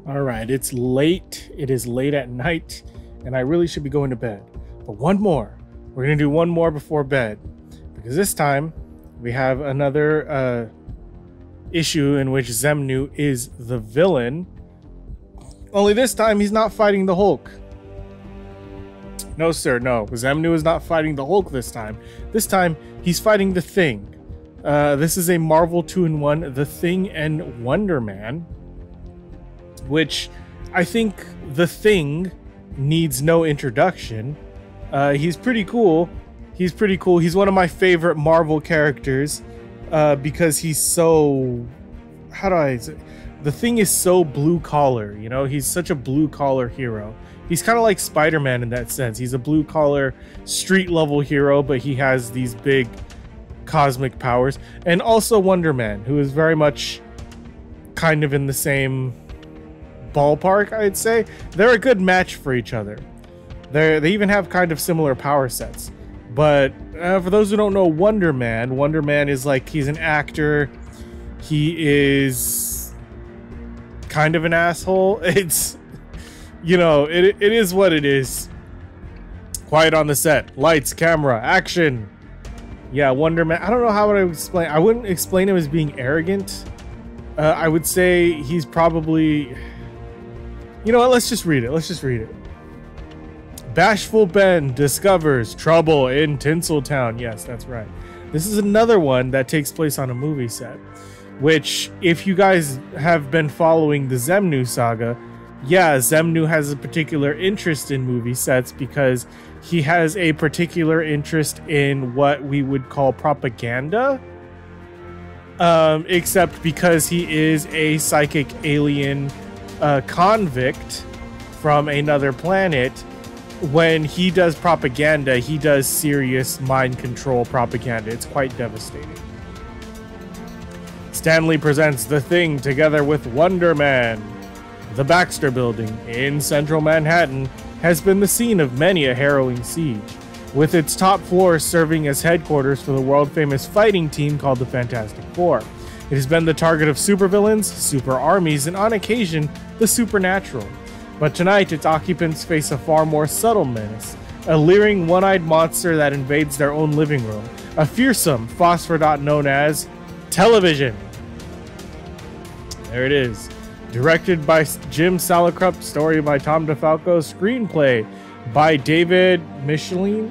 All right, it's late. It is late at night, and I really should be going to bed. But one more. We're going to do one more before bed, because this time we have another issue in which Xemnu is the villain. Only this time he's not fighting the Hulk. No, sir, no. Xemnu is not fighting the Hulk this time. This time he's fighting the Thing. This is a Marvel 2-in-1, The Thing and Wonder Man, which I think the Thing needs no introduction. He's pretty cool. He's pretty cool. He's one of my favorite Marvel characters because he's so... How do I say? The Thing is so blue collar, you know? He's such a blue collar hero. He's kind of like Spider-Man in that sense. He's a blue collar street level hero, but he has these big cosmic powers. And also Wonder Man, who is very much kind of in the same ballpark, I'd say. They're a good match for each other. They even have kind of similar power sets. But for those who don't know Wonder Man is like, he's an actor. He is kind of an asshole. It's, you know, it is what it is. Quiet on the set. Lights, camera, action. Yeah, Wonder Man. I don't know how would I explain. I wouldn't explain him as being arrogant. I would say he's probably... You know what? Let's just read it. Let's just read it. Bashful Ben discovers trouble in Tinseltown. Yes, that's right. This is another one that takes place on a movie set, which, if you guys have been following the Xemnu saga, yeah, Xemnu has a particular interest in movie sets because he has a particular interest in what we would call propaganda. Except because he is a psychic alien convict from another planet. When he does propaganda, he does serious mind control propaganda. It's quite devastating. Stanley presents The Thing together with Wonder Man. The Baxter Building in central Manhattan has been the scene of many a harrowing siege, with its top floor serving as headquarters for the world-famous fighting team called the Fantastic Four. It has been the target of supervillains, super armies, and on occasion, the supernatural. But tonight, its occupants face a far more subtle menace, a leering, one-eyed monster that invades their own living room, a fearsome phosphor dot known as television. There it is. Directed by Jim Salicrup, story by Tom DeFalco, screenplay by David Michelini,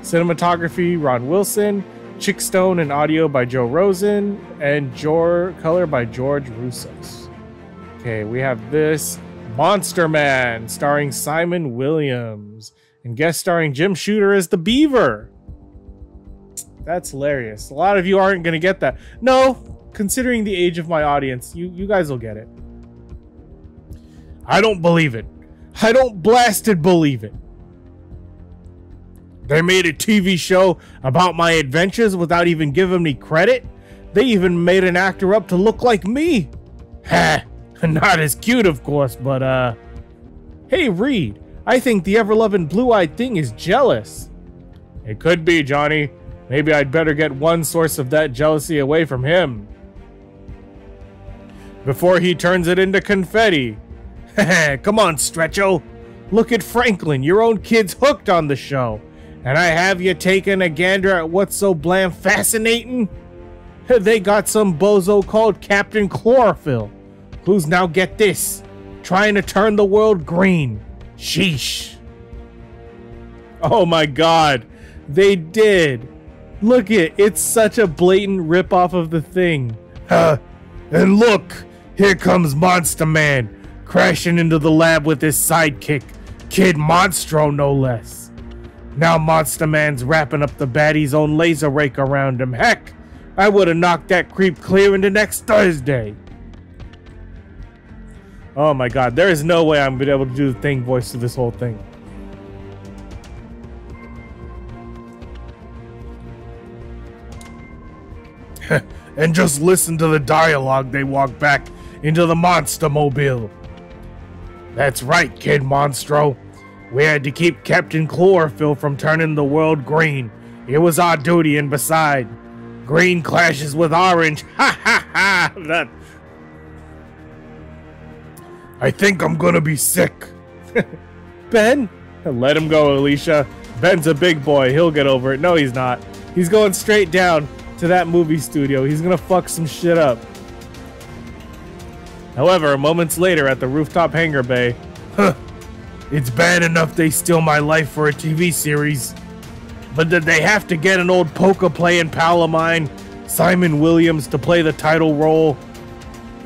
cinematography Ron Wilson, Chickstone and audio by Joe Rosen, and color by George Roussos. Okay, we have this Monster Man starring Simon Williams and guest starring Jim Shooter as the Beaver. That's hilarious. A lot of you aren't going to get that. No. Considering the age of my audience, you guys will get it. I don't believe it. I don't blasted believe it. They made a TV show about my adventures without even giving me credit. They even made an actor up to look like me. Ha! Not as cute, of course, but hey, Reed, I think the ever-loving blue-eyed Thing is jealous. It could be, Johnny. Maybe I'd better get one source of that jealousy away from him before he turns it into confetti. Come on, Stretcho. Look at Franklin, your own kid's hooked on the show. And I have you taking a gander at what's so blam fascinating? They got some bozo called Captain Chlorophyll, who's now, get this, trying to turn the world green. Sheesh. Oh my god, they did. Look it's such a blatant ripoff of the Thing. And look, here comes Monster Man, crashing into the lab with his sidekick, Kid Monstro no less. Now Monster Man's wrapping up the baddie's own laser rake around him. Heck, I would have knocked that creep clear into next Thursday. Oh my god, there is no way I'm going to be able to do the Thing voice to this whole thing. And just listen to the dialogue they walk back into the Monster Mobile. That's right, Kid Monstro. We had to keep Captain Chlorophyll from turning the world green. It was our duty, and beside, green clashes with orange. Ha ha ha! I think I'm gonna be sick. Ben? Let him go, Alicia. Ben's a big boy. He'll get over it. No, he's not. He's going straight down to that movie studio. He's gonna fuck some shit up. However, moments later at the rooftop hangar bay, it's bad enough they steal my life for a TV series. But did they have to get an old poker-playing pal of mine, Simon Williams, to play the title role?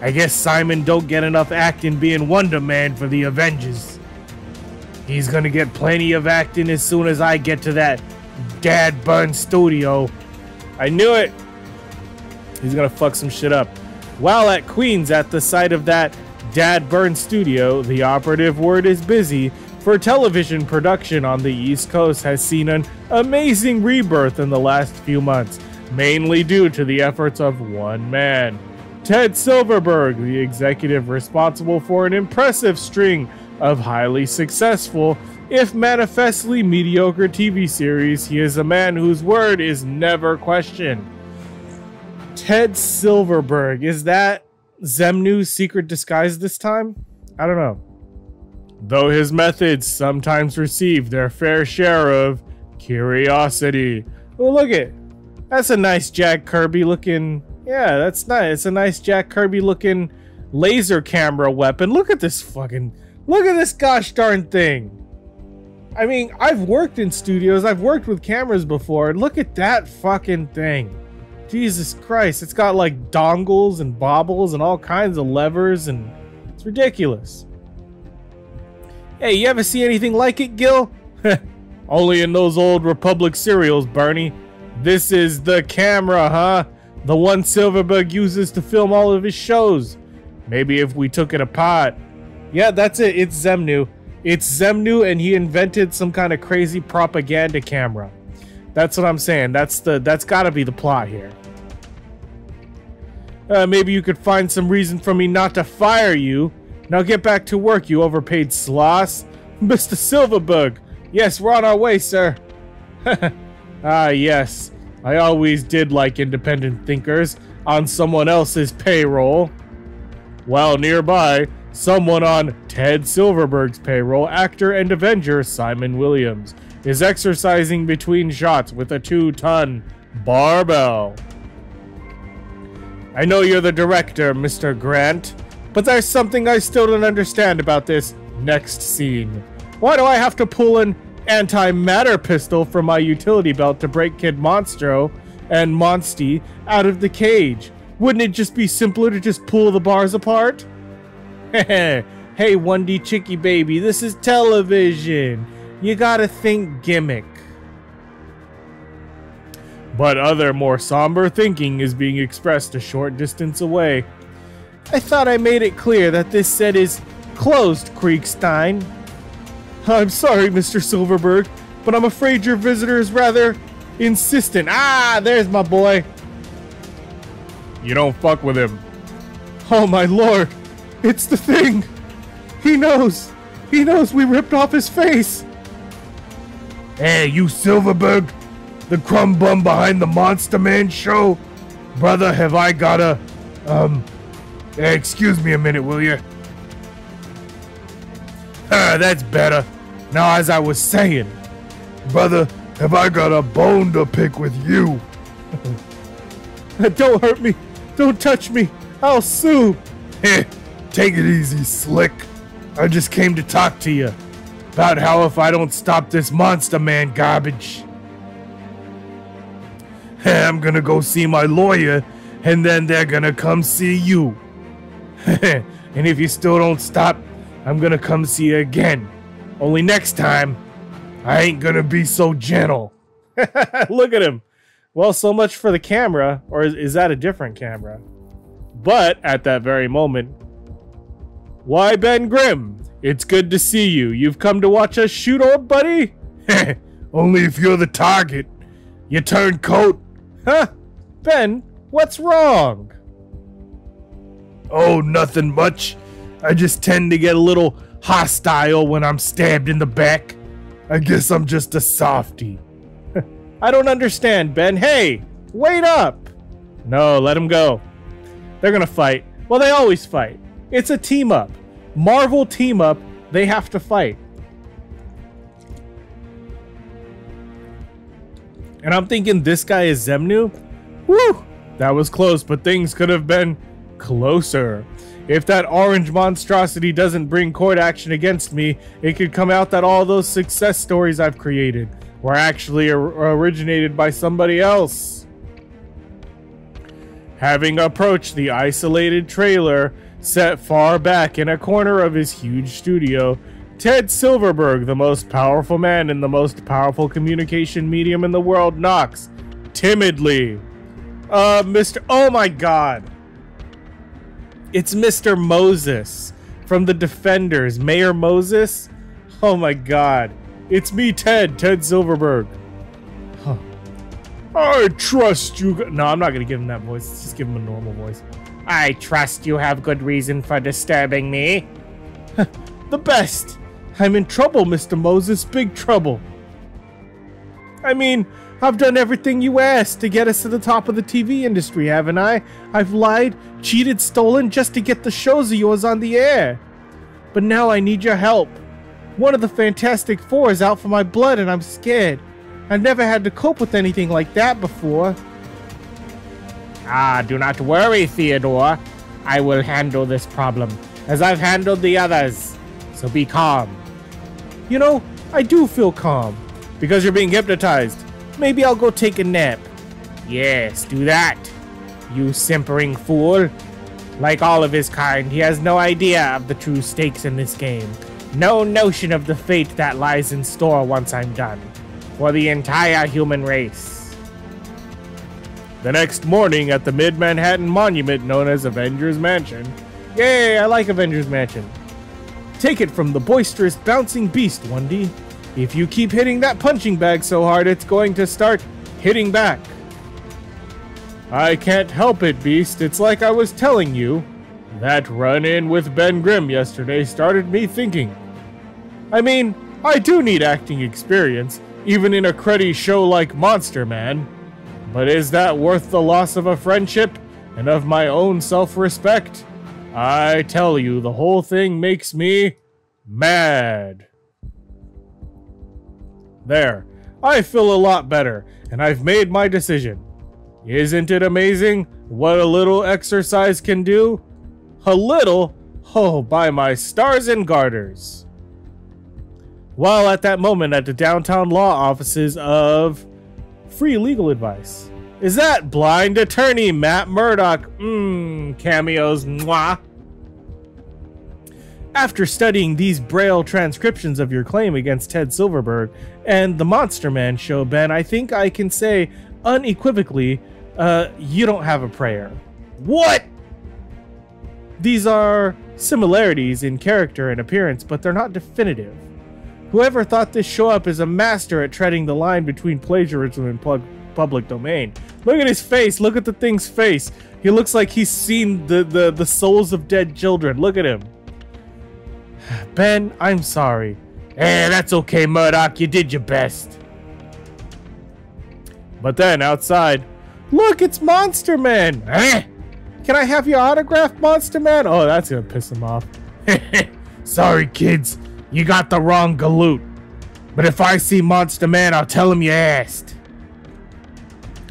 I guess Simon don't get enough acting being Wonder Man for the Avengers. He's gonna get plenty of acting as soon as I get to that dad burn studio. I knew it! He's gonna fuck some shit up. While at Queens, at the site of that dad burn studio, the operative word is busy, for television production on the East Coast has seen an amazing rebirth in the last few months, mainly due to the efforts of one man. Ted Silverberg, the executive responsible for an impressive string of highly successful, if manifestly mediocre TV series, he is a man whose word is never questioned. Ted Silverberg, is that Xemnu's secret disguise this time? I don't know. Though his methods sometimes receive their fair share of curiosity. Oh, look it. That's a nice Jack Kirby looking... Yeah, that's nice. It's a nice Jack Kirby looking laser camera weapon. Look at this fucking... Look at this gosh darn thing. I mean, I've worked in studios. I've worked with cameras before. Look at that fucking thing. Jesus Christ. It's got like dongles and bobbles and all kinds of levers, and it's ridiculous. Hey, you ever see anything like it, Gil? Only in those old Republic serials, Bernie. This is the camera, huh? The one Silverberg uses to film all of his shows. Maybe if we took it apart. Yeah, that's it. It's Xemnu. It's Xemnu, and he invented some kind of crazy propaganda camera. That's what I'm saying. That's gotta be the plot here. Maybe you could find some reason for me not to fire you. Now get back to work, you overpaid sloss. Mr. Silverberg. Yes, we're on our way, sir. Ah, yes. I always did like independent thinkers on someone else's payroll. While nearby, someone on Ted Silverberg's payroll, actor and Avenger Simon Williams, is exercising between shots with a 2-ton barbell. I know you're the director, Mr. Grant, but there's something I still don't understand about this next scene. Why do I have to pull an antimatter pistol from my utility belt to break Kid Monstro and Monsty out of the cage? Wouldn't it just be simpler to just pull the bars apart? Hey, 1D Chicky baby, this is television. You gotta think gimmick. But other, more somber thinking is being expressed a short distance away. I thought I made it clear that this set is closed, Kriegstein. I'm sorry, Mr. Silverberg, but I'm afraid your visitor is rather insistent. Ah, there's my boy. You don't fuck with him. Oh my lord, it's the Thing. He knows. He knows we ripped off his face. Hey, you Silverberg, the crumb bum behind the Monster Man show. Brother, have I got a, excuse me a minute, will you? That's better. Now, as I was saying, brother, have I got a bone to pick with you? Don't hurt me. Don't touch me. I'll sue. Take it easy, Slick. I just came to talk to you about how if I don't stop this Monster Man garbage, I'm gonna go see my lawyer, and then they're gonna come see you. And if you still don't stop, I'm gonna come see you again. Only next time, I ain't gonna be so gentle. Look at him. Well, so much for the camera, or is that a different camera? But at that very moment, why, Ben Grimm, it's good to see you. You've come to watch us shoot, old buddy? Only if you're the target. You turncoat. Huh? Ben, what's wrong? Oh, nothing much. I just tend to get a little hostile when I'm stabbed in the back. I guess I'm just a softie. I don't understand, Ben. Hey, wait up. No, let him go. They're gonna fight. Well, they always fight. It's a team up. Marvel team up, they have to fight. And I'm thinking this guy is Xemnu. Woo! That was close, but things could have been closer. If that orange monstrosity doesn't bring court action against me, it could come out that all those success stories I've created were actually originated by somebody else. Having approached the isolated trailer set far back in a corner of his huge studio, Ted Silverberg, the most powerful man in the most powerful communication medium in the world, knocks timidly. Mr. Oh my God. It's Mr. Moses from the Defenders. Mayor Moses? Oh my God. It's me, Ted Silverberg. Huh. I trust you. No, I'm not going to give him that voice. Let's just give him a normal voice. I trust you have good reason for disturbing me. The best. I'm in trouble, Mr. Moses. Big trouble. I mean, I've done everything you asked to get us to the top of the TV industry, haven't I? I've lied, cheated, stolen just to get the shows of yours on the air. But now I need your help. One of the Fantastic Four is out for my blood and I'm scared. I've never had to cope with anything like that before. Do not worry, Theodore. I will handle this problem, as I've handled the others. So be calm. You know, I do feel calm. Because you're being hypnotized. Maybe I'll go take a nap. Yes, do that. You simpering fool. Like all of his kind, he has no idea of the true stakes in this game. No notion of the fate that lies in store once I'm done. For the entire human race. The next morning at the Mid-Manhattan monument known as Avengers Mansion. Yay, I like Avengers Mansion. Take it from the boisterous bouncing beast, 1D. If you keep hitting that punching bag so hard, it's going to start hitting back. I can't help it, Beast. It's like I was telling you. That run-in with Ben Grimm yesterday started me thinking. I mean, I do need acting experience, even in a cruddy show like Monster Man. But is that worth the loss of a friendship and of my own self-respect? I tell you, the whole thing makes me mad. There, I feel a lot better, and I've made my decision. Isn't it amazing what a little exercise can do? A little? Oh, by my stars and garters. While at that moment at the downtown law offices of Free Legal Advice. Is that blind attorney Matt Murdock? Cameos, mwah. After studying these braille transcriptions of your claim against Ted Silverberg and the Monster Man show, Ben, I think I can say unequivocally, you don't have a prayer. What? These are similarities in character and appearance, but they're not definitive. Whoever thought this show up is a master at treading the line between plagiarism and public domain. Look at his face. Look at the thing's face. He looks like he's seen the souls of dead children. Look at him. Ben, I'm sorry. That's okay, Murdoch. You did your best. But then, outside, look, it's Monster Man. Can I have your autograph, Monster Man? Oh, that's gonna piss him off. Sorry, kids. You got the wrong galoot. But if I see Monster Man, I'll tell him you asked.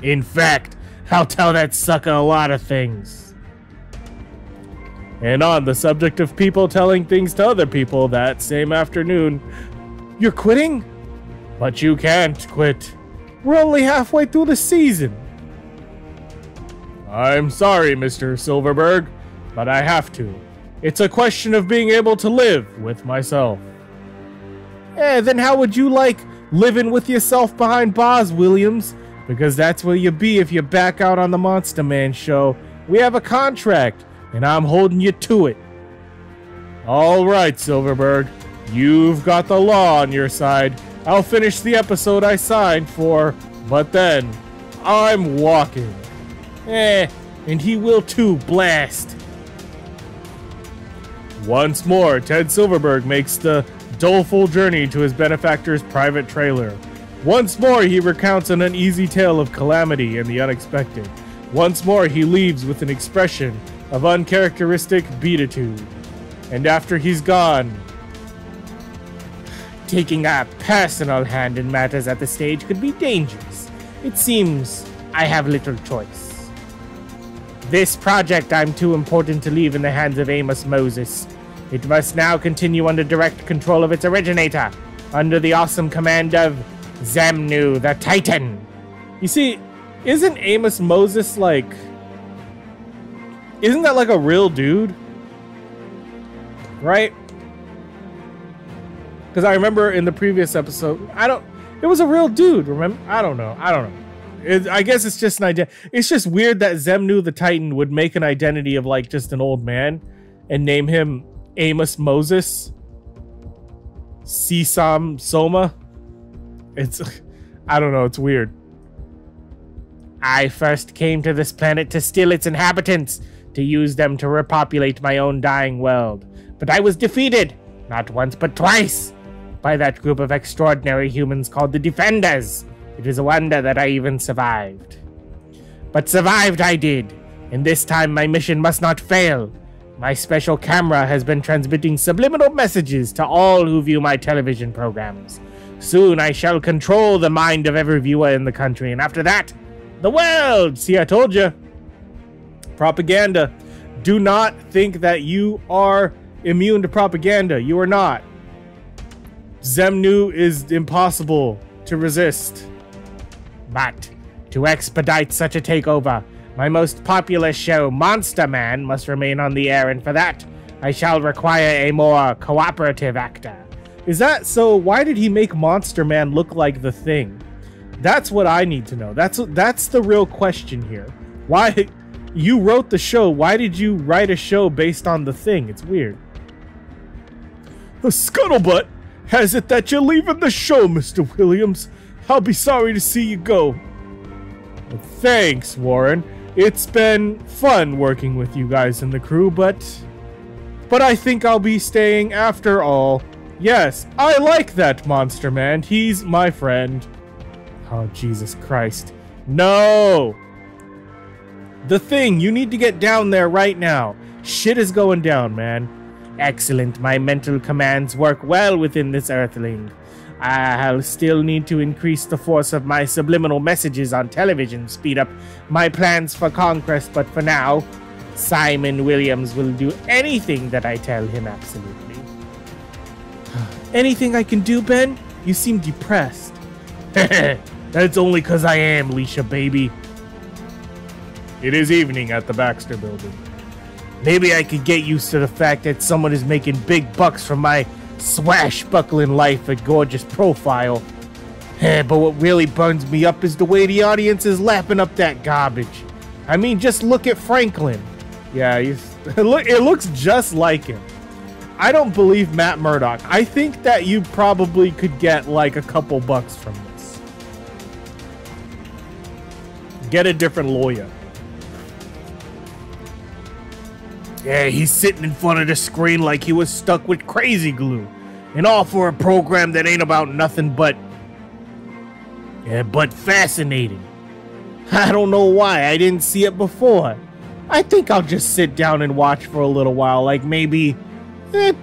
In fact, I'll tell that sucker a lot of things. And on the subject of people telling things to other people that same afternoon, you're quitting? But you can't quit. We're only halfway through the season. I'm sorry, Mr. Silverberg, but I have to. It's a question of being able to live with myself. Then how would you like living with yourself behind bars, Williams? Because that's where you'll be if you back out on the Monster Man show. We have a contract, and I'm holding you to it. All right, Silverberg. You've got the law on your side. I'll finish the episode I signed for, but then I'm walking. And he will too, blast. Once more, Ted Silverberg makes the doleful journey to his benefactor's private trailer. Once more, he recounts an uneasy tale of calamity and the unexpected. Once more, he leaves with an expression of uncharacteristic beatitude. And after he's gone, taking a personal hand in matters at the stage could be dangerous. It seems I have little choice. This project I'm too important to leave in the hands of Amos Moses. It must now continue under direct control of its originator, under the awesome command of Xemnu the Titan. You see, isn't Amos Moses like... Isn't that like a real dude? Right? Because I remember in the previous episode, it was a real dude, remember? I don't know. I guess it's just an idea. It's just weird that Xemnu the Titan would make an identity of like just an old man and name him Amos Moses. Sisam Soma. I don't know, it's weird. I first came to this planet to steal its inhabitants, to use them to repopulate my own dying world. But I was defeated, not once but twice, by that group of extraordinary humans called the Defenders. It is a wonder that I even survived. But survived I did, and this time my mission must not fail. My special camera has been transmitting subliminal messages to all who view my television programs. Soon I shall control the mind of every viewer in the country, and after that, the world! See, I told you. Propaganda. Do not think that you are immune to propaganda. You are not. Xemnu is impossible to resist. But to expedite such a takeover, my most popular show, Monster Man, must remain on the air, and for that, I shall require a more cooperative actor. Is that so? Why did he make Monster Man look like the Thing? That's what I need to know. That's the real question here. Why you wrote the show? Why did you write a show based on the Thing? It's weird. The scuttlebutt has it that you're leaving the show, Mr. Williams. I'll be sorry to see you go. Well, thanks, Warren. It's been fun working with you guys in the crew, but I think I'll be staying after all. Yes, I like that Monster Man. He's my friend. Oh, Jesus Christ. No! The Thing, you need to get down there right now. Shit is going down, man. Excellent. My mental commands work well within this Earthling. I'll still need to increase the force of my subliminal messages on television, speed up my plans for conquest, but for now, Simon Williams will do anything that I tell him, absolutely. Anything I can do, Ben? You seem depressed. That's only because I am, Leisha, baby. It is evening at the Baxter Building. Maybe I could get used to the fact that someone is making big bucks from my swashbuckling life and gorgeous profile. But what really burns me up is the way the audience is lapping up that garbage. I mean, just look at Franklin. Yeah, it looks just like him. I don't believe Matt Murdock. I think that you probably could get like a couple bucks from this. Get a different lawyer. Yeah, he's sitting in front of the screen like he was stuck with crazy glue. And all for a program that ain't about nothing but fascinating. I don't know why I didn't see it before. I think I'll just sit down and watch for a little while, like maybe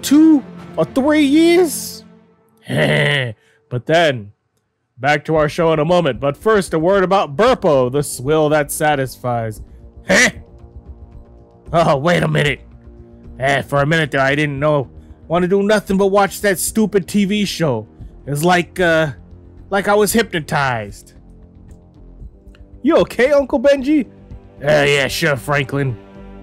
2 or 3 years. But then, back to our show in a moment. But first, a word about Burpo, the swill that satisfies. Oh, wait a minute. For a minute there, I didn't want to do nothing but watch that stupid TV show. It was like I was hypnotized. You okay, Uncle Benji? Yeah, sure, Franklin.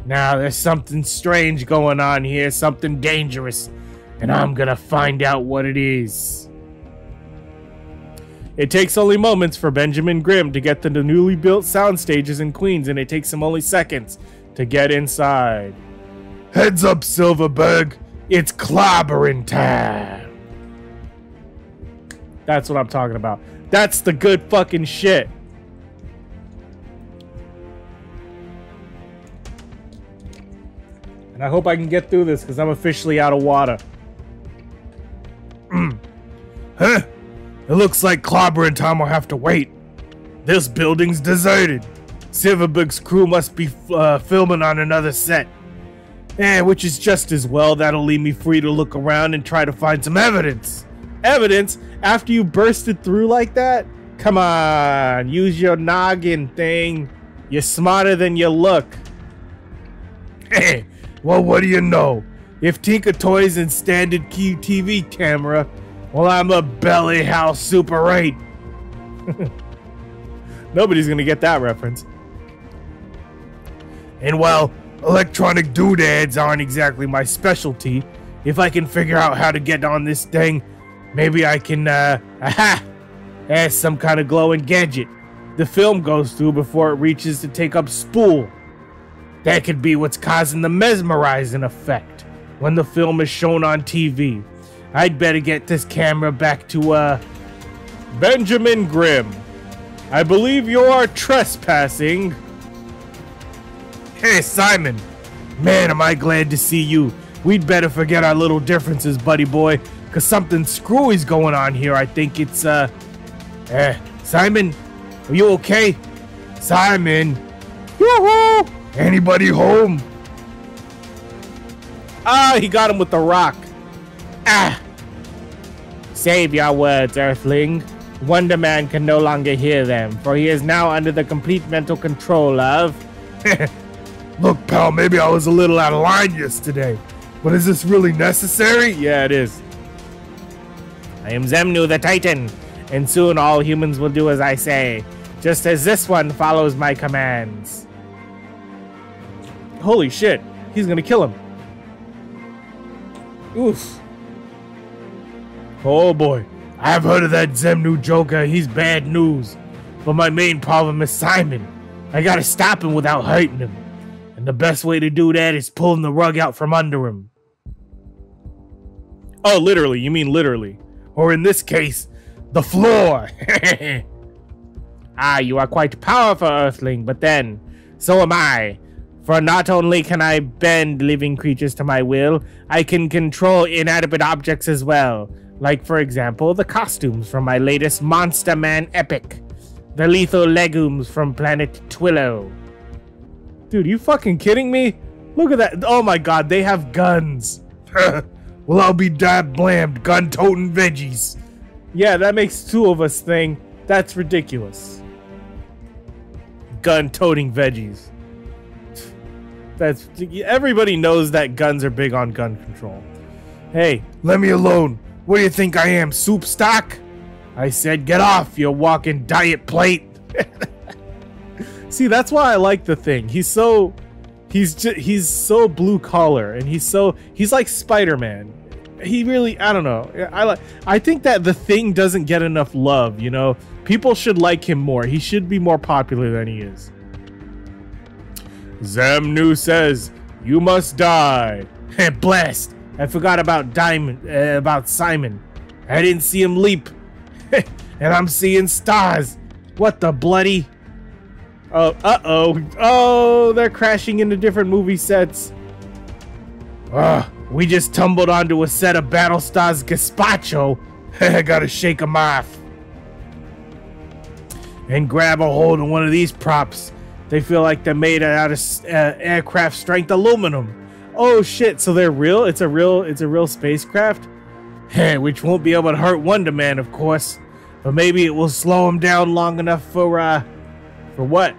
Now, there's something strange going on here, something dangerous, and I'm gonna find out what it is. It takes only moments for Benjamin Grimm to get to the newly built sound stages in Queens, and it takes him only seconds to get inside. Heads up, Silverberg. It's clobbering time. That's what I'm talking about. That's the good fucking shit. And I hope I can get through this because I'm officially out of water. Huh? It looks like clobbering time will have to wait. This building's deserted. Silverberg's crew must be filming on another set. Which is just as well. That'll leave me free to look around and try to find some evidence. Evidence? After you bursted through like that? Come on, use your noggin thing. You're smarter than you look. Hey, well, what do you know? If Tinker Toys and standard key TV camera, well, I'm a belly house Super 8. Nobody's gonna get that reference. And while electronic doodads aren't exactly my specialty, if I can figure out how to get on this thing, maybe I can, add some kind of glowing gadget the film goes through before it reaches to take up spool. That could be what's causing the mesmerizing effect when the film is shown on TV. I'd better get this camera back to, Benjamin Grimm, I believe you are trespassing. Hey, Simon. Man, am I glad to see you. We'd better forget our little differences, buddy boy, because something screwy's going on here. I think it's, Simon? Are you okay? Simon? Yoo-hoo! Anybody home? Ah, he got him with the rock. Ah! Save your words, Earthling. Wonder Man can no longer hear them, for he is now under the complete mental control of... Look, pal, maybe I was a little out of line yesterday, but is this really necessary? Yeah, it is. I am Xemnu the Titan, and soon all humans will do as I say, just as this one follows my commands. Holy shit, he's gonna kill him. Oof. Oh boy, I've heard of that Xemnu Joker. He's bad news. But my main problem is Simon. I gotta stop him without hurting him. And the best way to do that is pulling the rug out from under him. Oh, literally, you mean literally. Or in this case, the floor. Ah, you are quite powerful, Earthling, but then, so am I. For not only can I bend living creatures to my will, I can control inanimate objects as well. Like, for example, the costumes from my latest Monster Man epic. The lethal legumes from planet Twillo. Dude, you fucking kidding me? Look at that. Oh my god, they have guns. Well, I'll be dab blammed, gun-toting veggies. Yeah, that makes two of us thing. That's ridiculous. Gun-toting veggies. That's everybody knows that guns are big on gun control. Hey, let me alone. What do you think I am, soup stock? I said get off, you walking diet plate. See, that's why I like the Thing. He's so blue collar, and he's like Spider-Man. He really, I don't know. I think that the Thing doesn't get enough love, you know? People should like him more. He should be more popular than he is. Xemnu says, you must die. Blast. I forgot about Simon. I didn't see him leap. And I'm seeing stars. What the bloody? Oh, uh-oh. Oh, they're crashing into different movie sets. We just tumbled onto a set of Battlestar's gazpacho. I gotta shake them off. And grab a hold of one of these props. They feel like they're made out of aircraft strength aluminum. Oh shit, so they're real? It's a real spacecraft? Which won't be able to hurt Wonder Man, of course. But maybe it will slow him down long enough for what?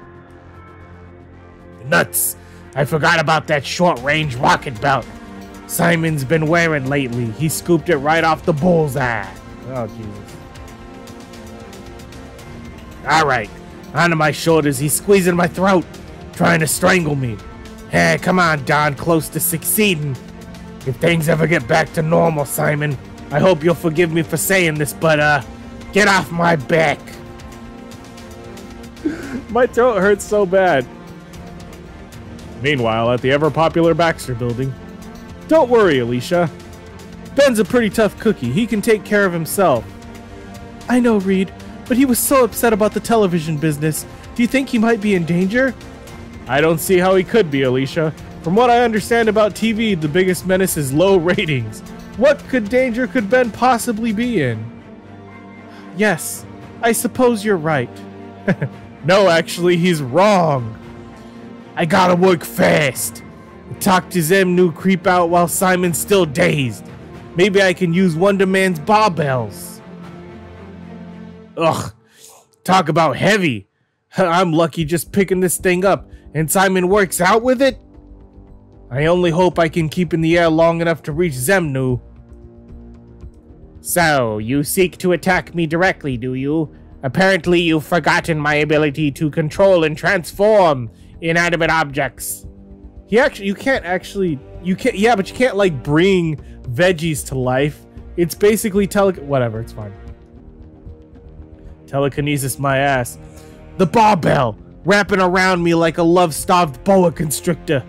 Nuts. I forgot about that short-range rocket belt Simon's been wearing lately. He scooped it right off the bullseye. Oh, Jesus. Alright, onto my shoulders. He's squeezing my throat, trying to strangle me. Hey, come on, Don, close to succeeding. If things ever get back to normal, Simon, I hope you'll forgive me for saying this, but, get off my back. My throat hurts so bad. Meanwhile, at the ever-popular Baxter building. Don't worry, Alicia. Ben's a pretty tough cookie. He can take care of himself. I know, Reed, but he was so upset about the television business. Do you think he might be in danger? I don't see how he could be, Alicia. From what I understand about TV, the biggest menace is low ratings. What danger could Ben possibly be in? Yes, I suppose you're right. No, actually, he's wrong. I gotta work fast. Talk to Xemnu creep out while Simon's still dazed. Maybe I can use Wonder Man's barbells. Ugh, talk about heavy. I'm lucky just picking this thing up, and Simon works out with it? I only hope I can keep in the air long enough to reach Xemnu. So, you seek to attack me directly, do you? Apparently you've forgotten my ability to control and transform inanimate objects. Yeah, but you can't like bring veggies to life. It's basically whatever, it's fine. Telekinesis my ass. The barbell, wrapping around me like a love-starved boa constrictor.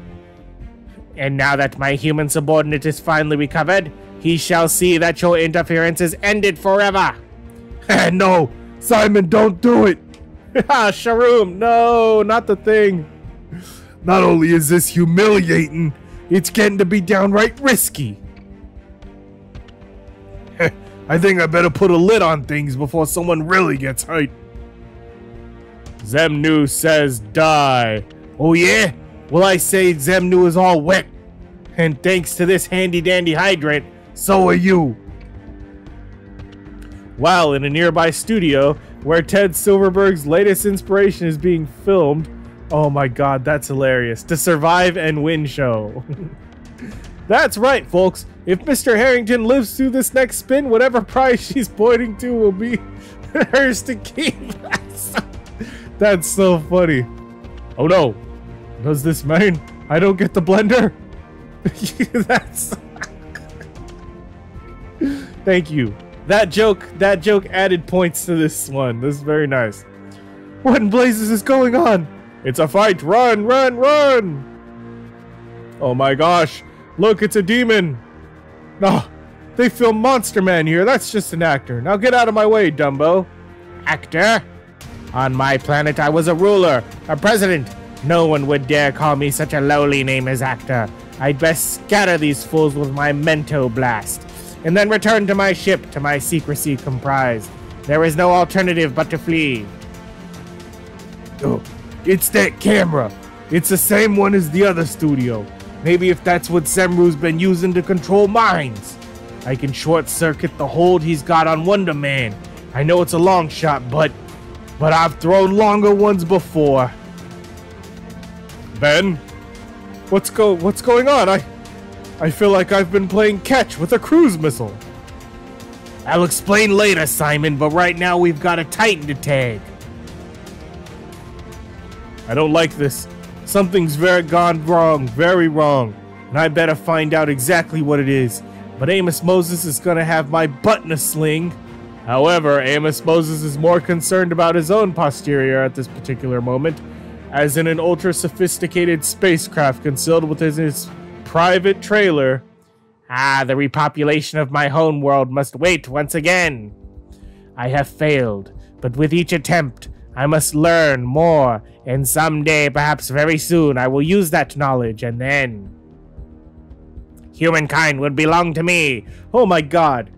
And now that my human subordinate is finally recovered, he shall see that your interference is ended forever. No, Simon, don't do it. Sharoom, no, not the thing. Not only is this humiliating, it's getting to be downright risky. I think I better put a lid on things before someone really gets hurt. Xemnu says die. Oh yeah? Well, I say Xemnu is all wet. And thanks to this handy-dandy hydrant, so are you. While in a nearby studio, where Ted Silverberg's latest inspiration is being filmed, oh my god, that's hilarious. The Survive and Win show. That's right, folks. If Mr. Harrington lives through this next spin, whatever prize she's pointing to will be hers to keep. That's so funny. Oh no. Does this mean I don't get the blender? That's... Thank you. That joke added points to this one. This is very nice. What in blazes is going on? It's a fight! Run, run, run! Oh my gosh! Look, it's a demon! No, they filmed Monster Man here. That's just an actor. Now get out of my way, Dumbo. Actor? On my planet, I was a ruler, a president. No one would dare call me such a lowly name as actor. I'd best scatter these fools with my Mento Blast, and then return to my ship to my secrecy comprised. There is no alternative but to flee. Oh. It's that camera. It's the same one as the other studio. Maybe if that's what Xemnu's been using to control minds. I can short-circuit the hold he's got on Wonder Man. I know it's a long shot, but I've thrown longer ones before. Ben? What's going on? I feel like I've been playing catch with a cruise missile. I'll explain later, Simon, but right now we've got a Titan to tag. I don't like this. Something's gone wrong, very wrong, and I better find out exactly what it is. But Amos Moses is gonna have my butt in a sling. However, Amos Moses is more concerned about his own posterior at this particular moment, as in an ultra-sophisticated spacecraft concealed within his private trailer. Ah, the repopulation of my home world must wait once again. I have failed, but with each attempt, I must learn more, and someday, perhaps very soon, I will use that knowledge, and then humankind would belong to me. Oh my god.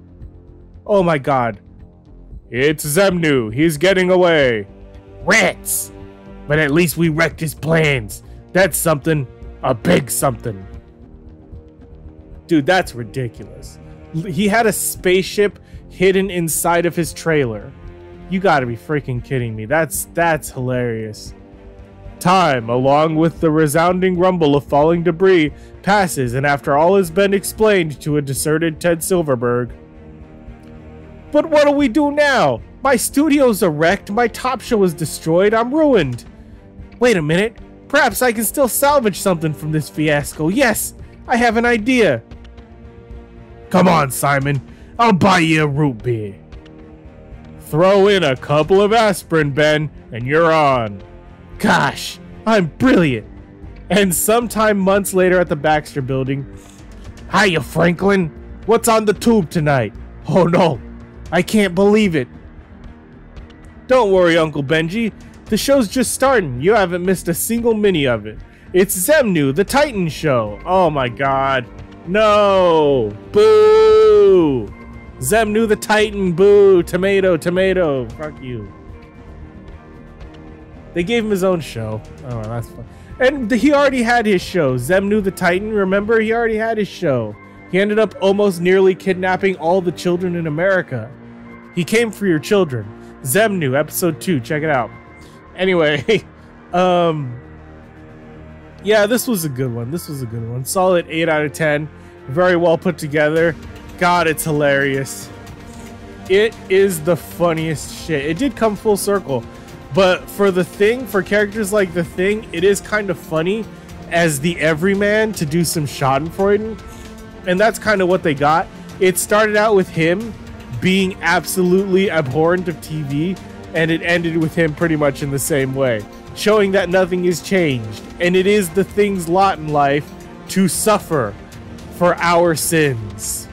Oh my god. It's Xemnu. He's getting away. Rats! But at least we wrecked his plans. That's something. A big something. Dude, that's ridiculous. He had a spaceship hidden inside of his trailer. You gotta be freaking kidding me. That's hilarious. Time, along with the resounding rumble of falling debris, passes, and after all has been explained to a deserted Ted Silverberg. But what do we do now? My studio's are wrecked, my top show is destroyed, I'm ruined. Wait a minute. Perhaps I can still salvage something from this fiasco. Yes, I have an idea. Come on, Simon. I'll buy you a root beer. Throw in a couple of aspirin, Ben, and you're on. Gosh, I'm brilliant. And sometime months later at the Baxter building. Hiya, Franklin. What's on the tube tonight? Oh no, I can't believe it. Don't worry, Uncle Benji. The show's just starting. You haven't missed a single mini of it. It's Xemnu, the Titan show. Oh my god. No. Boo. Xemnu the Titan. Boo. Tomato, tomato. Fuck you. They gave him his own show. Oh, that's fun. And he already had his show. Xemnu the Titan, remember? He already had his show. He ended up almost nearly kidnapping all the children in America. He came for your children. Xemnu, episode 2. Check it out. Anyway, yeah, this was a good one. This was a good one. Solid 8 out of 10. Very well put together. God, it's hilarious. It is the funniest shit. It did come full circle. But for The Thing, for characters like The Thing, it is kind of funny as the everyman to do some schadenfreude. And that's kind of what they got. It started out with him being absolutely abhorrent of TV, and it ended with him pretty much in the same way, showing that nothing is changed. And it is The Thing's lot in life to suffer for our sins.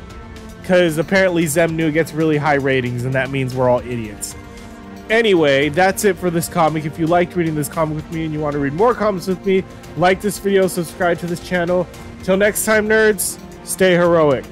Because apparently Xemnu gets really high ratings, and that means we're all idiots. Anyway, that's it for this comic. If you liked reading this comic with me and you want to read more comics with me, like this video, subscribe to this channel. Till next time, nerds, stay heroic.